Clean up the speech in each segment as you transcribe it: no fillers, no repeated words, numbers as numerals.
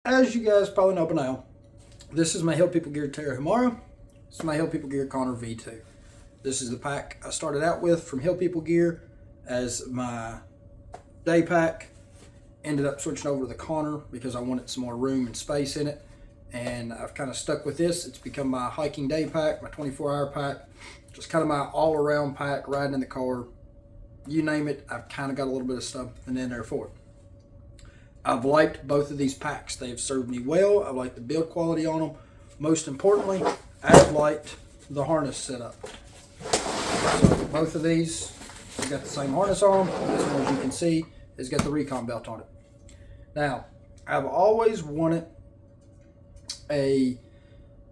As you guys probably know by now, this is my Hill People Gear Carryology. This is my Hill People Gear Conner V2. This is the pack I started out with from Hill People Gear as my day pack. Ended up switching over to the Conner because I wanted some more room and space in it. And I've kind of stuck with this. It's become my hiking day pack, my 24-hour pack. Just kind of my all-around pack, riding in the car. You name it, I've kind of got a little bit of stuff in there for it. I've liked both of these packs. They've served me well. I've liked the build quality on them. Most importantly, I've liked the harness setup. So both of these have got the same harness on them. This one, as you can see, has got the recon belt on it. Now, I've always wanted a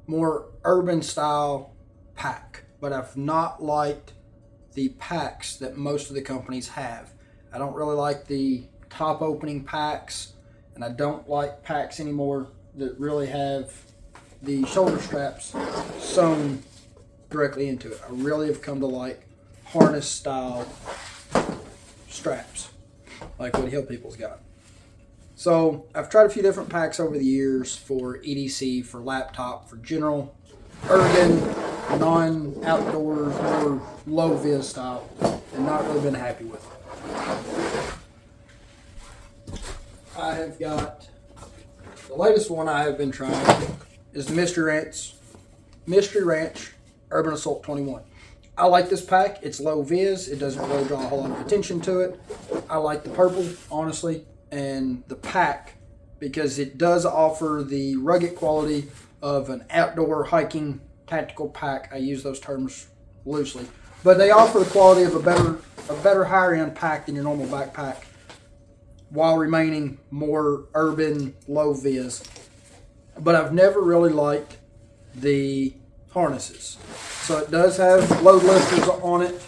more urban style pack, but I've not liked the packs that most of the companies have. I don't really like the top opening packs, and I don't like packs anymore that really have the shoulder straps sewn directly into it. I really have come to like harness style straps like what Hill People's got. So I've tried a few different packs over the years for EDC, for laptop, for general urban, non-outdoors, more low vis style, and not really been happy with it. I have got, the latest one I have been trying is the Mystery Ranch Urban Assault 21. I like this pack. It's low vis. It doesn't really draw a whole lot of attention to it. I like the purple, honestly, and the pack because it does offer the rugged quality of an outdoor hiking tactical pack. I use those terms loosely, but they offer the quality of a better higher end pack than your normal backpack, while remaining more urban, low vis. But I've never really liked the harnesses. So it does have load lifters on it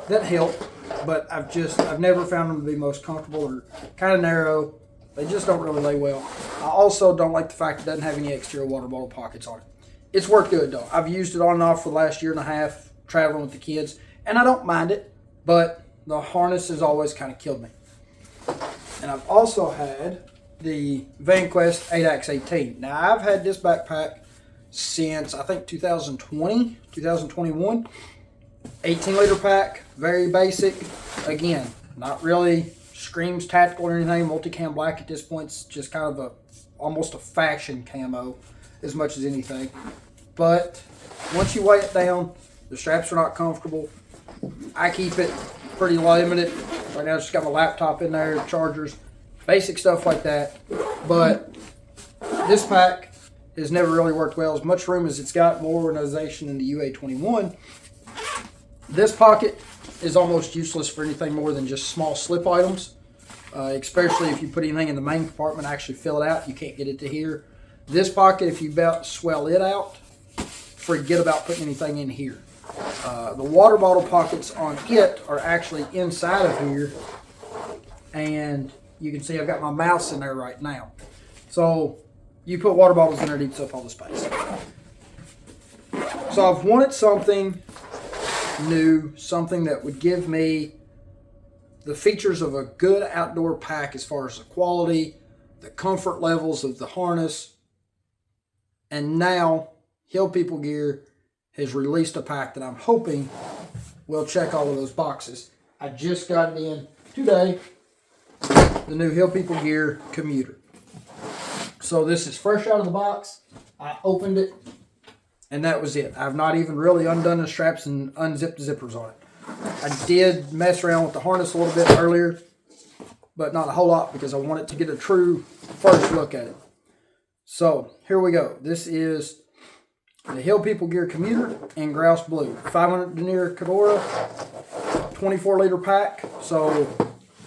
that help, but I've never found them to be most comfortable. Or kind of narrow. They just don't really lay well. I also don't like the fact it doesn't have any exterior water bottle pockets on it. It's worked good though. I've used it on and off for the last year and a half traveling with the kids, and I don't mind it, but the harness has always kind of killed me. And I've also had the VanQuest 8X18. Now, I've had this backpack since, I think, 2020, 2021. 18-liter pack, very basic. Again, not really screams tactical or anything. Multicam black at this point. It's just kind of almost a fashion camo as much as anything. But once you weigh it down, the straps are not comfortable. I keep it pretty limited. Right now, I just got my laptop in there, chargers, basic stuff like that. But this pack has never really worked well. As much room as it's got, more organization than the UA21. This pocket is almost useless for anything more than just small slip items, especially if you put anything in the main compartment, actually fill it out. You can't get it to here. This pocket, if you swell it out, forget about putting anything in here. The water bottle pockets on it are actually inside of here, and you can see I've got my mouse in there right now. So you put water bottles in there, it eats up all the space. So I've wanted something new, something that would give me the features of a good outdoor pack as far as the quality, the comfort levels of the harness, and now Hill People Gear has released a pack that I'm hoping will check all of those boxes. I just got it in today, the new Hill People Gear Commuter. So this is fresh out of the box. I opened it, and that was it. I've not even really undone the straps and unzipped the zippers on it. I did mess around with the harness a little bit earlier, but not a whole lot because I wanted to get a true first look at it. So here we go. This is the Hill People Gear Commuter in grouse blue. 500 denier Cadora, 24-liter pack. So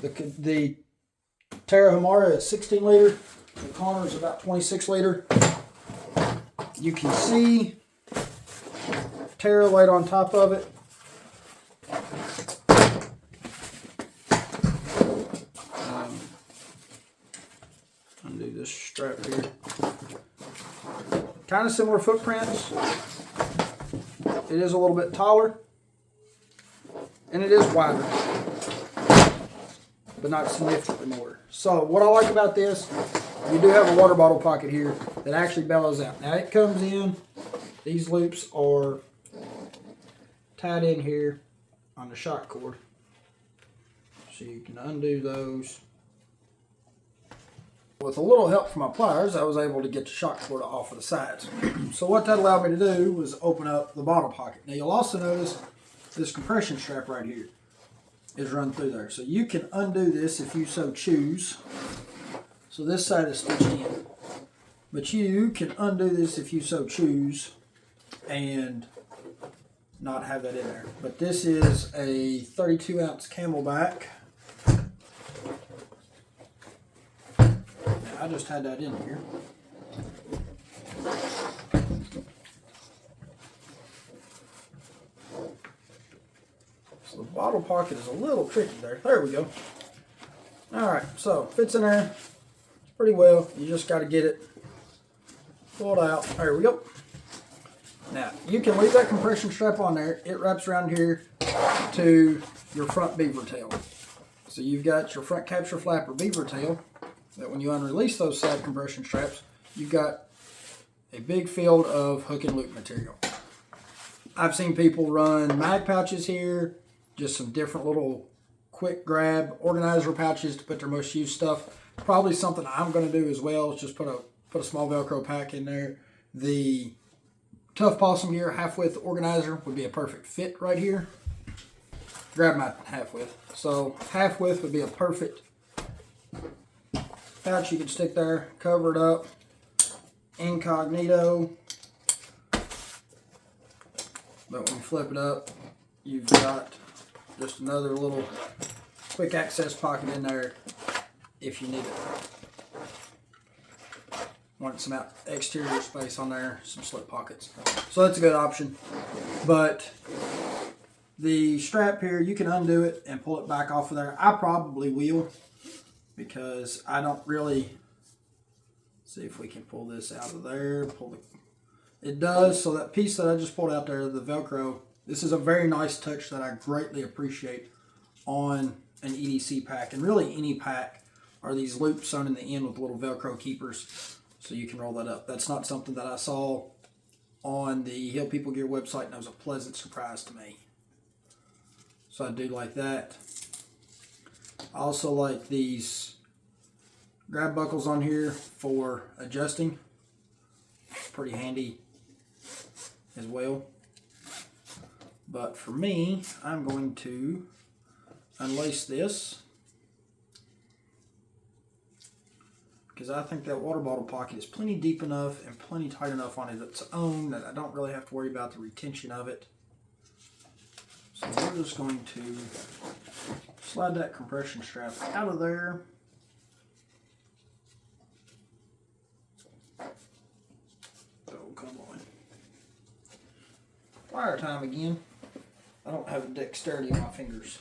the Carryology is 16 liter. The Conner is about 26 liter. You can see Terra right on top of it. Undo this strap here. Kind of similar footprints. It is a little bit taller, and it is wider, but not significantly more. So what I like about this you do have a water bottle pocket here that actually bellows out. Now it comes in, these loops are tied in here on the shock cord. So you can undo those. With a little help from my pliers, I was able to get the shock cord off of the sides. So what that allowed me to do was open up the bottle pocket. Now you'll also notice this compression strap right here is run through there. So you can undo this if you so choose. So this side is stitched in. But you can undo this if you so choose and not have that in there. But this is a 32-ounce Camelback. I just had that in here. So the bottle pocket is a little tricky there. There we go. Alright, so fits in there pretty well. You just got to get it pulled out. There we go. Now, you can leave that compression strap on there. It wraps around here to your front beaver tail. So you've got your front capture flapper beaver tail that when you unrelease those side compression straps, you've got a big field of hook and loop material. I've seen people run mag pouches here, just some different little quick grab organizer pouches to put their most used stuff. Probably something I'm going to do as well is just put a small Velcro pack in there. The Tough Possum Gear half width organizer would be a perfect fit right here. Grab my half width. So half width would be a perfect pouch you could stick there, cover it up, incognito. But when you flip it up, you've got just another little quick access pocket in there if you need it. Want some exterior space on there, some slip pockets. So that's a good option. But the strap here, you can undo it and pull it back off of there. I probably will, because I don't really, see if we can pull this out of there. It does, so that piece that I just pulled out there, the Velcro, this is a very nice touch that I greatly appreciate on an EDC pack, and really any pack, are these loops sewn in the end with little Velcro keepers so you can roll that up. That's not something that I saw on the Hill People Gear website, and it was a pleasant surprise to me. So I do like that. I also like these grab buckles on here for adjusting. Pretty handy as well. But for me, I'm going to unlace this, because I think that water bottle pocket is plenty deep enough and plenty tight enough on its own that I don't really have to worry about the retention of it. So we're just going to slide that compression strap out of there. Oh, come on. Plier time again. I don't have the dexterity in my fingers.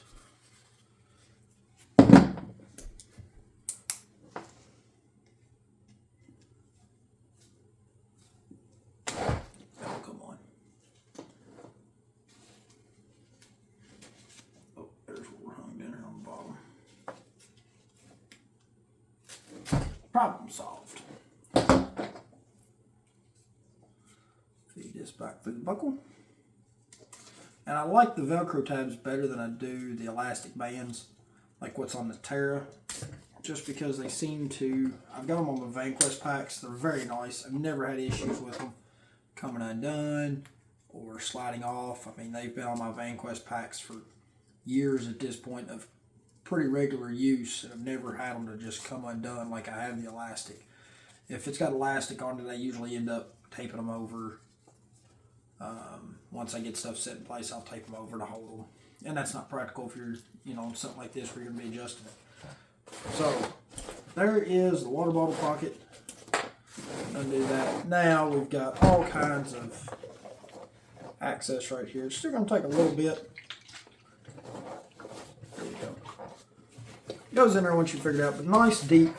Problem solved. Feed this back through the buckle. And I like the Velcro tabs better than I do the elastic bands, like what's on the Terra, just because they seem to, I've got them on the Vanquest packs. They're very nice. I've never had issues with them coming undone or sliding off. I mean, they've been on my Vanquest packs for years at this point of pretty regular use, and I've never had them to just come undone like I have the elastic. If it's got elastic on it, I usually end up taping them over. Once I get stuff set in place, I'll tape them over to hold them. And that's not practical if you're, on something like this where you're going to be adjusting it. So, there is the water bottle pocket. Undo that. Now we've got all kinds of access right here. It's still going to take a little bit. There you go. Goes in there once you figure it out, but nice deep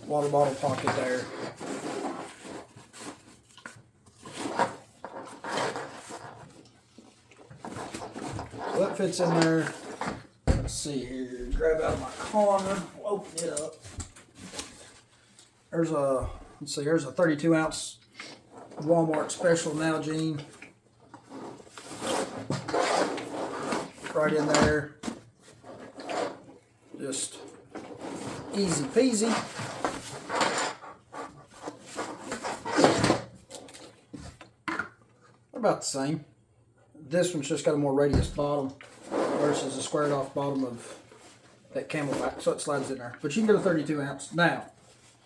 water bottle pocket there. So that fits in there. Let's see here. Grab out of my corner. We'll open it up. There's a, let's see, here's a 32 ounce Walmart special Nalgene. Right in there. Just easy peasy. About the same. This one's just got a more radius bottom versus a squared off bottom of that Camelback, so it slides in there. But you can get a 32 ounce. Now,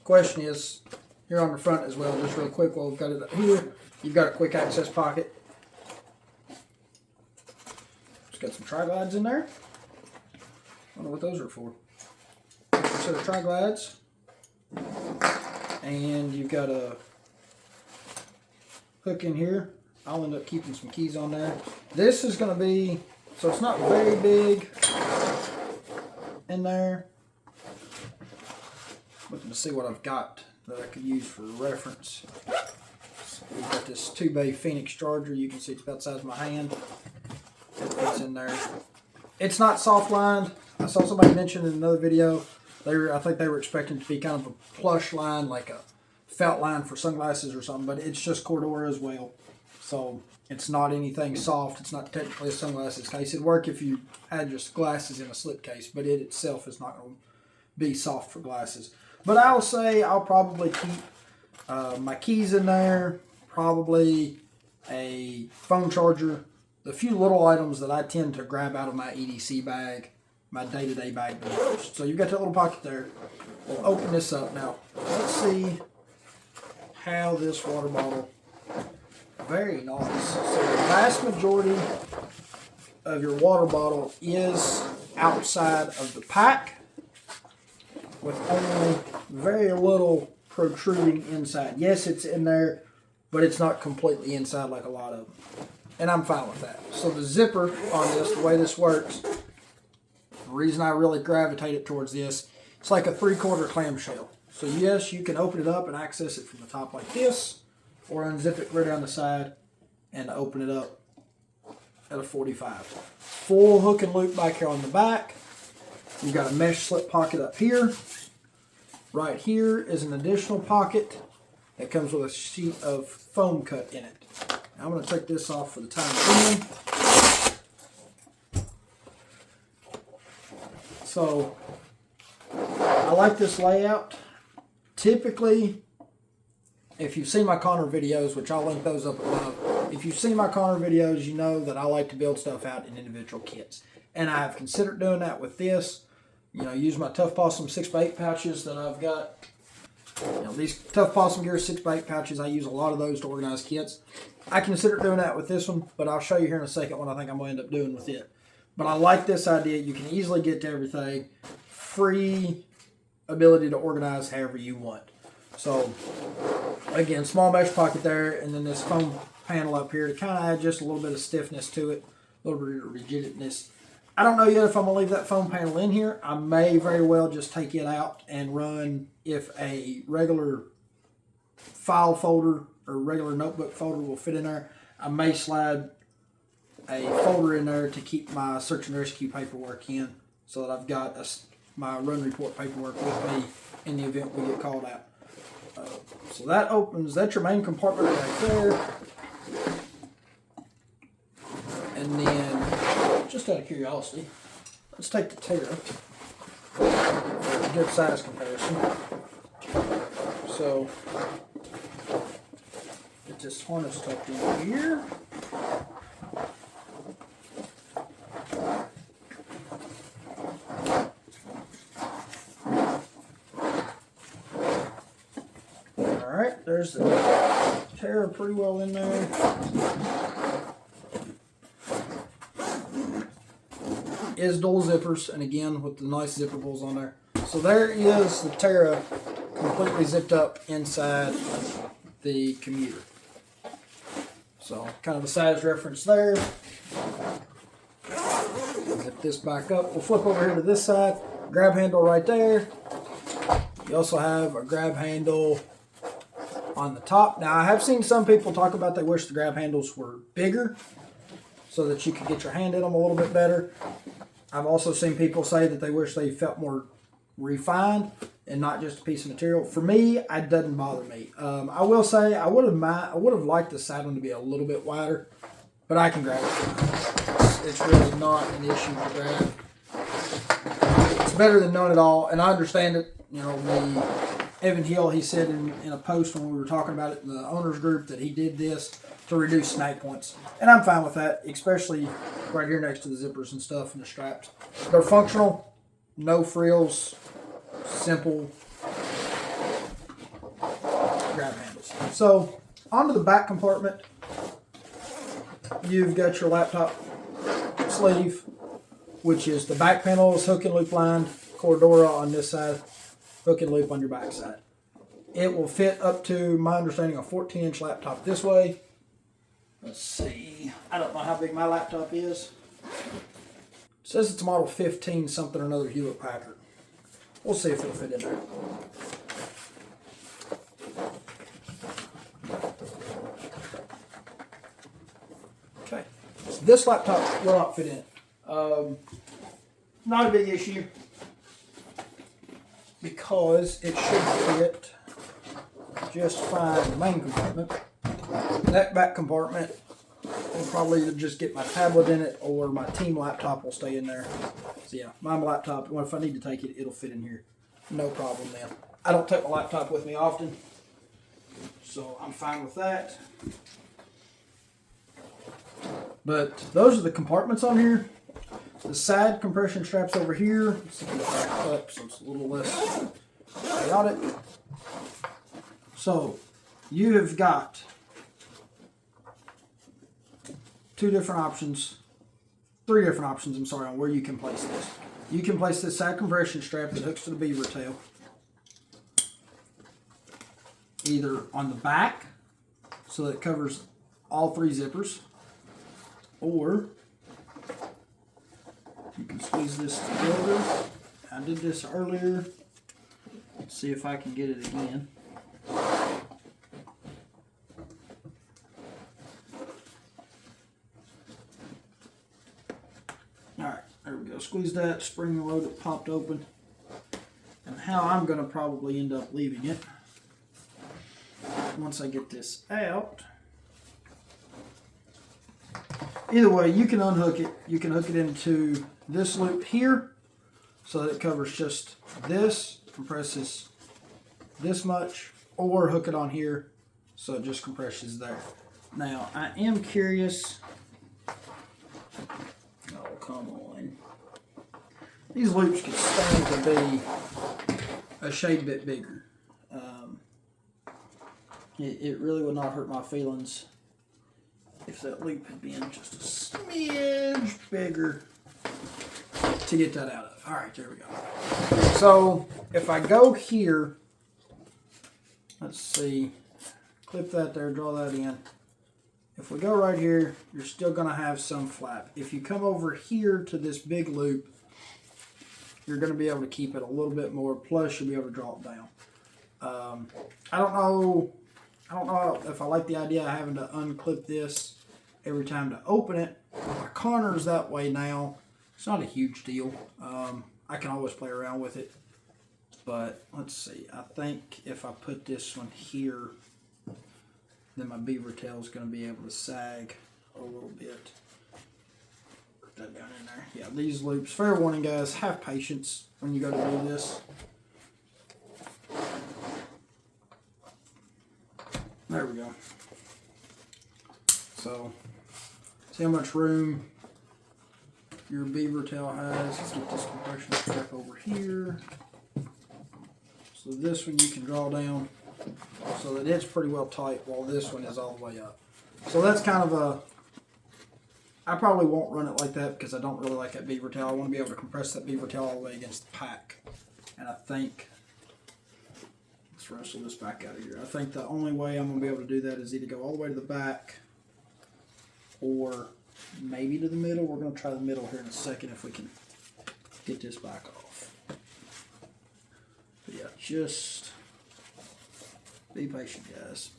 question is, here on the front as well, just real quick while we've got it up here, you've got a quick access pocket. It's got some tri-glides in there. I don't know what those are for. Extra set of tri-glides. And you've got a hook in here. I'll end up keeping some keys on there. This is going to be, so it's not very big in there. Looking to see what I've got that I could use for reference. So we've got this 2-bay Fenix charger. You can see it's about the size of my hand. It fits in there. It's not soft lined. I saw somebody mention in another video, I think they were expecting it to be kind of a plush line, like a felt line for sunglasses or something, but it's just Cordura as well. So it's not anything soft. It's not technically a sunglasses case. It'd work if you had just glasses in a slip case, but it itself is not going to be soft for glasses. But I'll say I'll probably keep my keys in there, probably a phone charger, the few little items that I tend to grab out of my EDC bag, my day-to-day bag the most. So you've got that little pocket there. We'll open this up. Now, let's see how this water bottle. Very nice. So the vast majority of your water bottle is outside of the pack with only very little protruding inside. Yes, it's in there, but it's not completely inside like a lot of them. And I'm fine with that. So the zipper on this, the way this works, the reason I really gravitated towards this, it's like a 3/4 clamshell. So yes, you can open it up and access it from the top like this, or unzip it right down the side and open it up at a 45. Full hook and loop back here on the back. You've got a mesh slip pocket up here. Right here is an additional pocket that comes with a sheet of foam cut in it. Now I'm going to take this off for the time being. So I like this layout. Typically, if you've seen my Connor videos, which I'll link those up above, if you've seen my Connor videos, you know that I like to build stuff out in individual kits. And I've considered doing that with this. You know, use my Tough Possum 6x8 pouches that I've got. You know, these Tough Possum Gear 6x8 pouches, I use a lot of those to organize kits. I considered doing that with this one, but I'll show you here in a second what I think I'm going to end up doing with it. But I like this idea. You can easily get to everything. Free ability to organize however you want. So, again, small mesh pocket there, and then this foam panel up here to kind of add just a little bit of stiffness to it, a little bit of rigidness. I don't know yet if I'm going to leave that foam panel in here. I may very well just take it out and run, if a regular file folder or regular notebook folder will fit in there, I may slide a folder in there to keep my search and rescue paperwork in, so that I've got my run report paperwork with me in the event we get called out. So that opens, that's your main compartment right there. And then, just out of curiosity, let's take the Terra for a good size comparison. So, get this harness tucked in here. Alright, there's the Terra pretty well in there. Is dual zippers, and again with the nice zippables on there. So there is the Terra completely zipped up inside the commuter. So kind of a size reference there. Zip this back up. We'll flip over here to this side. Grab handle right there. You also have a grab handle on the top. Now I have seen some people talk about they wish the grab handles were bigger so that you could get your hand in them a little bit better. I've also seen people say that they wish they felt more refined. and not just a piece of material. For me, it doesn't bother me. I will say I would have liked the side one to be a little bit wider, but I can grab it. It's really not an issue to grab. It's better than none at all, and I understand it. You know, Evan Hill, he said in a post when we were talking about it in the owners group that he did this to reduce snag points, and I'm fine with that, especially right here next to the zippers and stuff and the straps. They're functional, no frills, simple grab handles. So onto the back compartment, you've got your laptop sleeve, which is the back panel is hook and loop lined, Cordura on this side, hook and loop on your back side. It will fit up to, my understanding, a 14-inch laptop this way. Let's see, I don't know how big my laptop is. It says it's a model 15 something or another Hewlett Packard. We'll see if it'll fit in there. Okay, so this laptop will not fit in. Not a big issue because it should fit just fine in the main compartment. That back compartment will probably just get my tablet in it, or my team laptop will stay in there. So yeah, my laptop, well, if I need to take it, it'll fit in here. No problem then. I don't take my laptop with me often, so I'm fine with that. But those are the compartments on here. The side compression straps over here, let's get that up so it's a little less chaotic. So you have got three different options, I'm sorry, on where you can place this. You can place this side compression strap that hooks to the beaver tail either on the back so that it covers all three zippers, or you can squeeze this together. I did this earlier. Let's see if I can get it again. Alright, there we go. Squeeze that, spring load it, popped open. And how I'm going to probably end up leaving it, once I get this out. Either way, you can unhook it. You can hook it into this loop here so that it covers just this, compresses this much, or hook it on here so it just compresses there. Now, I am curious. Oh, come on. These loops could stand to be a shade bit bigger. It really would not hurt my feelings if that loop had been just a smidge bigger to get that out of. All right, there we go. So if I go here, let's see, clip that there, draw that in. If we go right here, you're still going to have some flap. If you come over here to this big loop, you're going to be able to keep it a little bit more, plus you'll be able to draw it down. I don't know if I like the idea of having to unclip this every time to open it. My corner's that way now. It's not a huge deal. I can always play around with it. But let's see. I think if I put this one here, then my beaver tail is going to be able to sag a little bit. Put that down in there. Yeah, these loops. Fair warning, guys. Have patience when you go to do this. There we go. So, see how much room your beaver tail has. Let's get this compression strap over here. So this one you can draw down so that it's pretty well tight while this one is all the way up. So that's kind of a, I probably won't run it like that because I don't really like that beaver tail. I want to be able to compress that beaver tail all the way against the pack. And I think, let's wrestle this back out of here. I think the only way I'm going to be able to do that is either go all the way to the back or maybe to the middle. We're going to try the middle here in a second if we can get this back off. But yeah, just be patient, guys.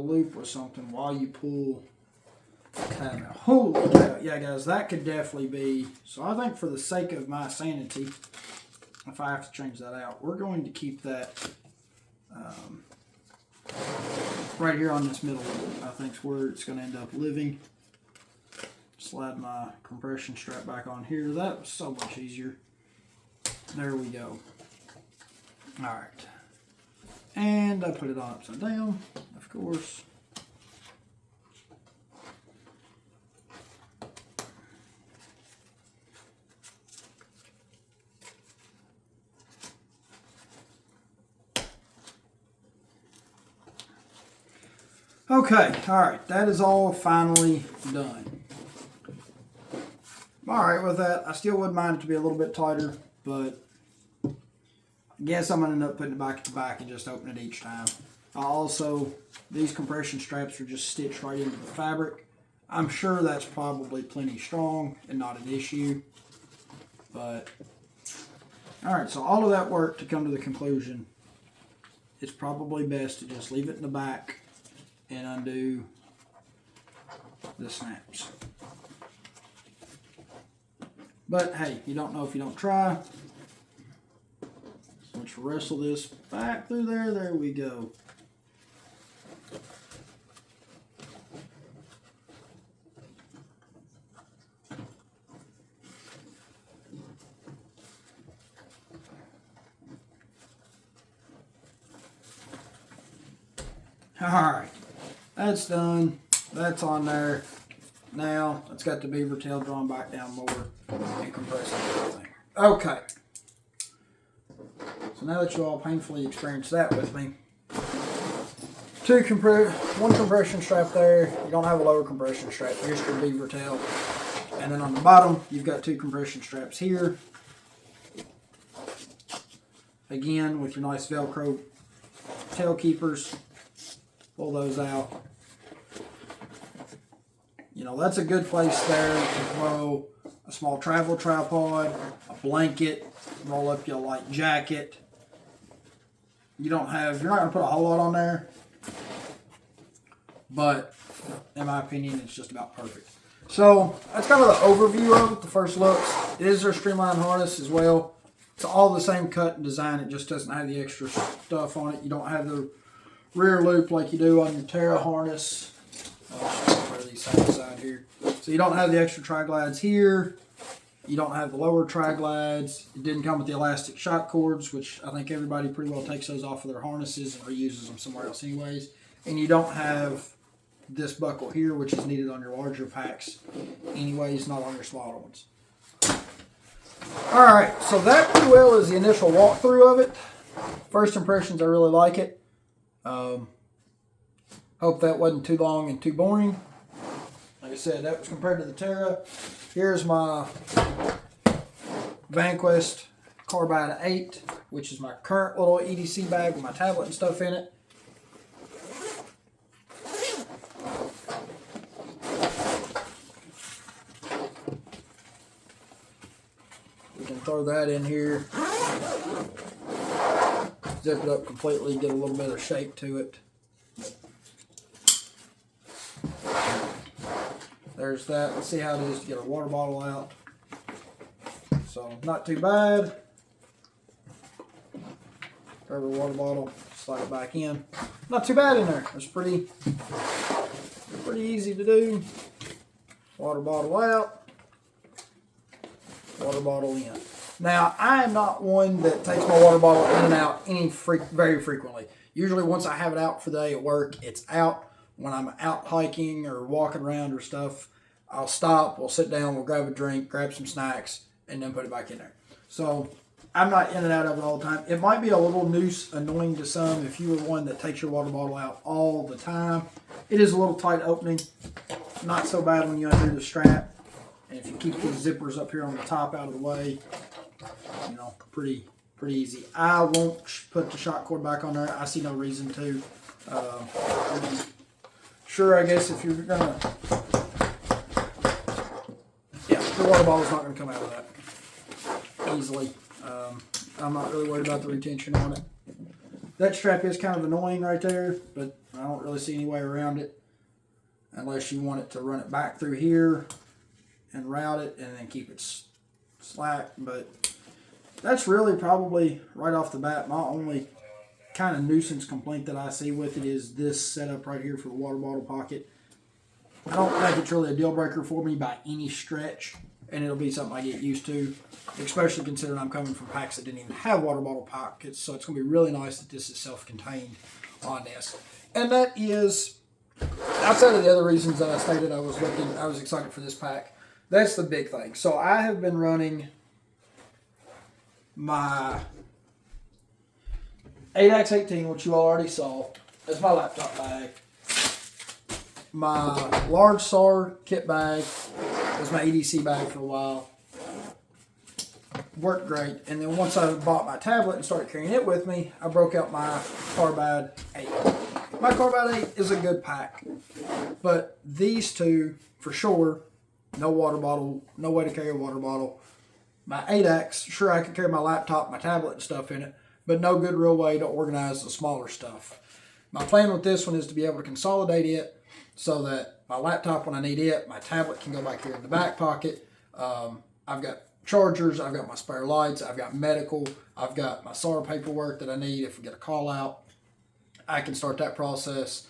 loop with something while you pull the tab out. Holy cow. Yeah, guys, that could definitely be. So I think for the sake of my sanity, if I have to change that out, we're going to keep that right here on this middle loop. I think is where it's going to end up living. Slide my compression strap back on here. That was so much easier. There we go. All right. And I put it on upside down, of course. Okay, all right, that is all finally done. All right, with that, I still wouldn't mind it to be a little bit tighter, but I guess I'm going to end up putting it back at the back and just open it each time. These compression straps are just stitched right into the fabric. I'm sure that's probably plenty strong and not an issue, but all right, so all of that work to come to the conclusion, it's probably best to just leave it in the back and undo the snaps. But hey, you don't know if you don't try. So let's wrestle this back through there. There we go. All right. That's done. That's on there. Now, it's got the beaver tail drawn back down more and compressing everything. Okay. So now that you all painfully experienced that with me, one compression strap there. You don't have a lower compression strap. Here's your beaver tail. And then on the bottom, you've got 2 compression straps here. Again, with your nice Velcro tail keepers. Pull those out. You know, that's a good place there to throw a small travel tripod, a blanket, roll up your light jacket. You're not going to put a whole lot on there, but in my opinion, it's just about perfect. So that's kind of the overview of it, the first looks. It is their streamlined harness as well. It's all the same cut and design. It just doesn't have the extra stuff on it. You don't have the rear loop like you do on your Terra harness. These side to side here. So you don't have the extra tri-glides here. You don't have the lower tri-glides. It didn't come with the elastic shock cords, which I think everybody pretty well takes those off of their harnesses and reuses them somewhere else anyways. And you don't have this buckle here, which is needed on your larger packs anyways, not on your smaller ones. Alright, so that pretty well is the initial walkthrough of it. First impressions, I really like it. Hope that wasn't too long and too boring. Like I said, that was compared to the Terra. Here's my Vanquest Carbide 8, which is my current little EDC bag with my tablet and stuff in it. We can throw that in here. Zip it up completely, get a little bit of shape to it. There's that. Let's see how it is to get a water bottle out. So, not too bad. Grab a water bottle, slide it back in. Not too bad in there. It's pretty easy to do. Water bottle out. Water bottle in. Now, I am not one that takes my water bottle in and out very frequently. Usually, once I have it out for the day at work, it's out. When I'm out hiking or walking around or stuff, I'll stop, we'll sit down, we'll grab a drink, grab some snacks, and then put it back in there. So I'm not in and out of it all the time. It might be a little annoying to some if you were one that takes your water bottle out all the time. It is a little tight opening. Not so bad when you undo the strap. And if you keep these zippers up here on the top out of the way, you know, pretty easy. I won't put the shock cord back on there. I see no reason to. Sure, I guess if you're gonna, yeah, the water bottle's not gonna come out of that easily. I'm not really worried about the retention on it. That strap is kind of annoying right there, but I don't really see any way around it unless you want it to run it back through here and route it and then keep it slack. But that's really probably right off the bat my only kind of nuisance complaint that I see with it is this setup right here for the water bottle pocket. I don't think it's really a deal breaker for me by any stretch, and it'll be something I get used to, especially considering I'm coming from packs that didn't even have water bottle pockets. So it's going to be really nice that this is self-contained on this. And that is, outside of the other reasons that I stated I was excited for this pack, that's the big thing. So I have been running my 8x18, which you already saw, as my laptop bag. My large SAR kit bag was my EDC bag for a while. Worked great. And then once I bought my tablet and started carrying it with me, I broke out my Carbide 8. My Carbide 8 is a good pack. But these two, for sure, no water bottle, no way to carry a water bottle. My 8X, sure I could carry my laptop, my tablet and stuff in it, but no good real way to organize the smaller stuff. My plan with this one is to be able to consolidate it so that my laptop, when I need it, my tablet can go back here in the back pocket. I've got chargers, I've got my spare lights, I've got medical, I've got my SAR paperwork that I need if we get a call out. I can start that process.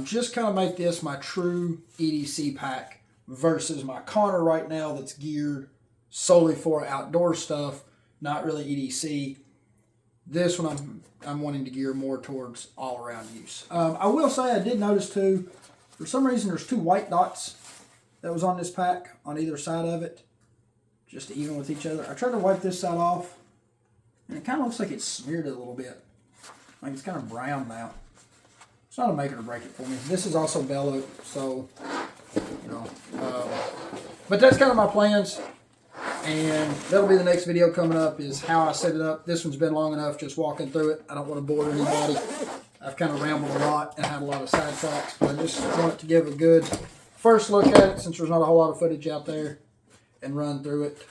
Just kind of make this my true EDC pack versus my Connor right now that's geared solely for outdoor stuff, not really EDC. This one I'm wanting to gear more towards all-around use. I will say I did notice too, for some reason there's 2 white dots that was on this pack on either side of it, just to even with each other. I tried to wipe this side off, and it kind of looks like it's smeared it a little bit. Like it's kind of brown now. It's not a make it or break it for me. This is also bellowed, so, you know. But that's kind of my plans. And that'll be the next video coming up, is how I set it up. This one's been long enough just walking through it. I don't want to bore anybody. I've kind of rambled a lot and had a lot of sidetracks, but I just wanted to give a good first look at it since there's not a whole lot of footage out there and run through it.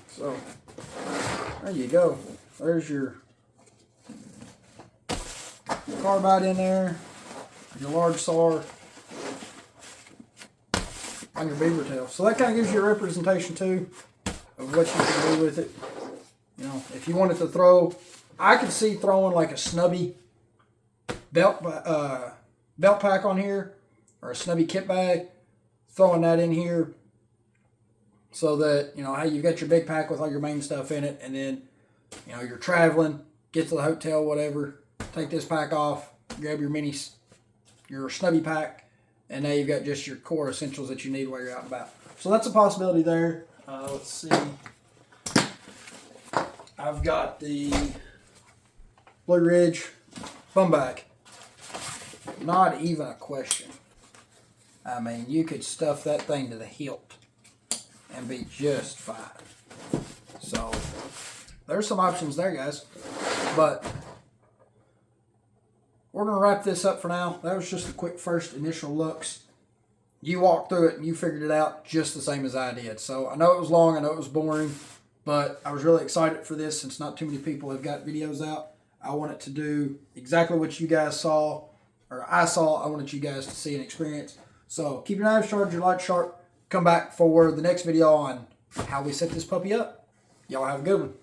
So there you go. There's your Carbide in there, your large SAR, and your beaver tail. So that kind of gives you a representation too of what you can do with it. You know, if you wanted to throw, I could see throwing like a snubby belt pack on here, or a snubby kit bag, throwing that in here so that, you know, hey, you've got your big pack with all your main stuff in it, and then, you know, you're traveling, get to the hotel, whatever, take this pack off, grab your snubby pack, and now you've got just your core essentials that you need while you're out and about. So that's a possibility there. Let's see. I've got the Blue Ridge bum bag. Not even a question. I mean, you could stuff that thing to the hilt and be just fine. So there's some options there, guys. But we're going to wrap this up for now. That was just a quick first initial looks. You walked through it and you figured it out just the same as I did. So I know it was long, I know it was boring, but I was really excited for this since not too many people have got videos out. I wanted to do exactly what you guys saw, or I saw. I wanted you guys to see and experience. So keep your knives sharp, your lights sharp. Come back for the next video on how we set this puppy up. Y'all have a good one.